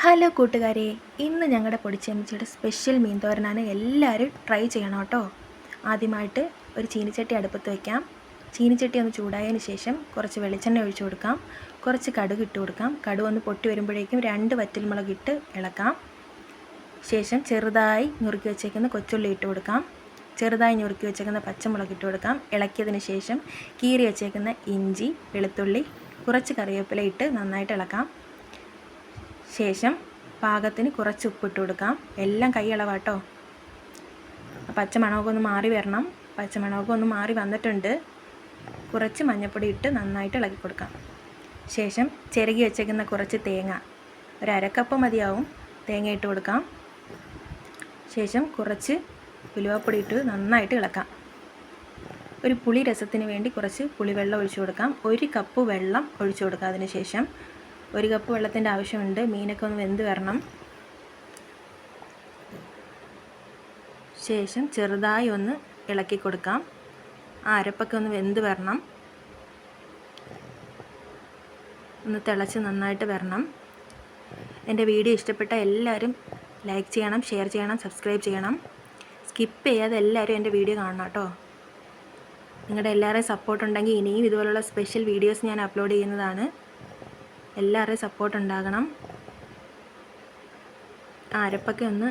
Hello കൂട്ടുകാരെ, ഇന്ന് ഞങ്ങളുടെ പൊടിച്ചമ്മച്ചിയുടെ സ്പെഷ്യൽ മീൻ തോരനാണ്. എല്ലാവരും ട്രൈ ചെയ്യണം കേട്ടോ. ആദ്യമായിട്ട് ഒരു ചീനിച്ചട്ടി അടുപ്പത്ത് വയ്ക്കാം. ചീനിച്ചട്ടി ഒന്ന് ചൂടായതിന് ശേഷം കുറച്ച് വെളിച്ചെണ്ണ ഒഴിച്ചു കൊടുക്കാം. കുറച്ച് കടുക് ഇട്ട് കൊടുക്കാം. കടുക് ഒന്ന് പൊട്ടി വരുമ്പോഴേക്കും 2 വറ്റൽമുളക് ഇട്ട് ഇളക്കാം. ശേഷം ചെറുതായി നുറുക്കി വെച്ചേക്കുന്ന കൊച്ചുള്ളി ഇട്ട് കൊടുക്കാം. ചെറുതായി നുറുക്കി വെച്ചേക്കുന്ന പച്ചമുളക് ഇട്ട് കൊടുക്കാം. ഇളക്കിയതിന് ശേഷം കീറി വെച്ചേക്കുന്ന ഇഞ്ചി, വെളുത്തുള്ളി, കുറച്ച് കറിവേപ്പില ഇട്ട് നന്നായിട്ട് ഇളക്കാം. ശേഷം പാകത്തിന് കുറച്ച് ഉപ്പിട്ട് കൊടുക്കാം. എല്ലാം കൈയളവാട്ടോ. പച്ചമണമൊക്കെ ഒന്ന് മാറി വരണം. പച്ചമണമൊക്കെ ഒന്ന് മാറി വന്നിട്ടുണ്ട്. കുറച്ച് മഞ്ഞൾപ്പൊടി ഇട്ട് നന്നായിട്ട് ഇളക്കി കൊടുക്കാം. ശേഷം ചിരകി വെച്ചേക്കുന്ന കുറച്ച് തേങ്ങ, ഒരു അരക്കപ്പ് മതിയാവും, തേങ്ങ ഇട്ട് കൊടുക്കാം. ശേഷം കുറച്ച് ഉലുവാപ്പൊടി ഇട്ട് നന്നായിട്ട് ഇളക്കാം. ഒരു പുളി രസത്തിന് വേണ്ടി കുറച്ച് പുളിവെള്ളം ഒഴിച്ചു കൊടുക്കാം. 1 കപ്പ് വെള്ളം ഒഴിച്ചു കൊടുക്കാം. അതിന് ശേഷം 1 കപ്പ് വെള്ളത്തിൻ്റെ ആവശ്യമുണ്ട്. മീനൊക്കെ ഒന്ന് വെന്ത് വരണം. ശേഷം ചെറുതായി ഒന്ന് ഇളക്കി കൊടുക്കാം. അരപ്പൊക്കെ ഒന്ന് വെന്ത് വരണം. ഒന്ന് തിളച്ച് നന്നായിട്ട് വരണം. എൻ്റെ വീഡിയോ ഇഷ്ടപ്പെട്ട എല്ലാവരും ലൈക്ക് ചെയ്യണം, ഷെയർ ചെയ്യണം, സബ്സ്ക്രൈബ് ചെയ്യണം. സ്കിപ്പ് ചെയ്യാതെ എല്ലാവരും എൻ്റെ വീഡിയോ കാണണം കേട്ടോ. നിങ്ങളുടെ എല്ലാവരുടെയും സപ്പോർട്ട് ഉണ്ടെങ്കിൽ ഇനിയും ഇതുപോലുള്ള സ്പെഷ്യൽ വീഡിയോസ് ഞാൻ അപ്ലോഡ് ചെയ്യുന്നതാണ്. എല്ലാവരുടെയും സപ്പോർട്ട് ഉണ്ടാകണം. അരപ്പൊക്കെ ഒന്ന്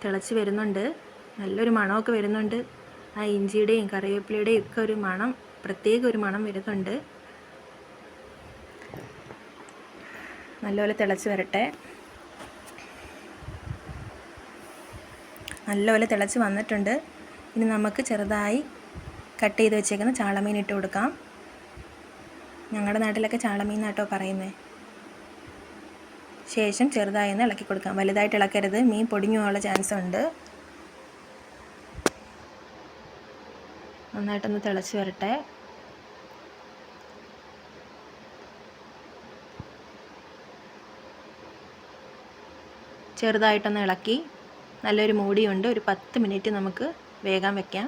തിളച്ച് വരുന്നുണ്ട്. നല്ലൊരു മണമൊക്കെ വരുന്നുണ്ട്. ആ ഇഞ്ചിയുടെയും കറിവേപ്പിലയുടെയും ഒക്കെ ഒരു മണം, പ്രത്യേക ഒരു മണം വരുന്നുണ്ട്. നല്ലപോലെ തിളച്ച് വരട്ടെ. നല്ലപോലെ തിളച്ച് വന്നിട്ടുണ്ട്. ഇനി നമുക്ക് ചെറുതായി കട്ട് ചെയ്ത് വെച്ചേക്കുന്ന ചാളമീൻ ഇട്ട് കൊടുക്കാം. ഞങ്ങളുടെ നാട്ടിലൊക്കെ ചാളമീൻ എന്നാട്ടോ പറയുന്നത്. ശേഷം ചെറുതായി ഒന്ന് ഇളക്കി കൊടുക്കാം. വലുതായിട്ട് ഇളക്കരുത്, മീൻ പൊടിഞ്ഞു പോകാനുള്ള ചാൻസ് ഉണ്ട്. നന്നായിട്ടൊന്ന് തിളച്ച് വരട്ടെ. ചെറുതായിട്ടൊന്ന് ഇളക്കി നല്ലൊരു മൂടിയുണ്ട്. ഒരു 10 മിനിറ്റ് നമുക്ക് വേഗം വെക്കാം.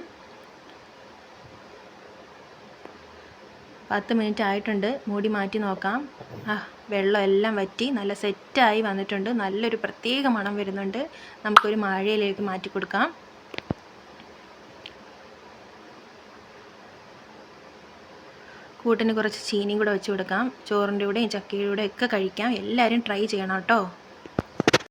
10 മിനിറ്റ് ആയിട്ടുണ്ട്. മൂടി മാറ്റി നോക്കാം. വെള്ളം എല്ലാം വറ്റി നല്ല സെറ്റായി വന്നിട്ടുണ്ട്. നല്ലൊരു പ്രത്യേക മണം വരുന്നുണ്ട്. നമുക്കൊരു വാഴയിലേക്ക് മാറ്റി കൊടുക്കാം. കൂട്ടിന് കുറച്ച് ചീനിയും കൂടെ വെച്ച് കൊടുക്കാം. ചോറിൻ്റെ കൂടെയും ചക്കയുടെ കൂടെ ഒക്കെ കഴിക്കാം. എല്ലാവരും ട്രൈ ചെയ്യണം കേട്ടോ.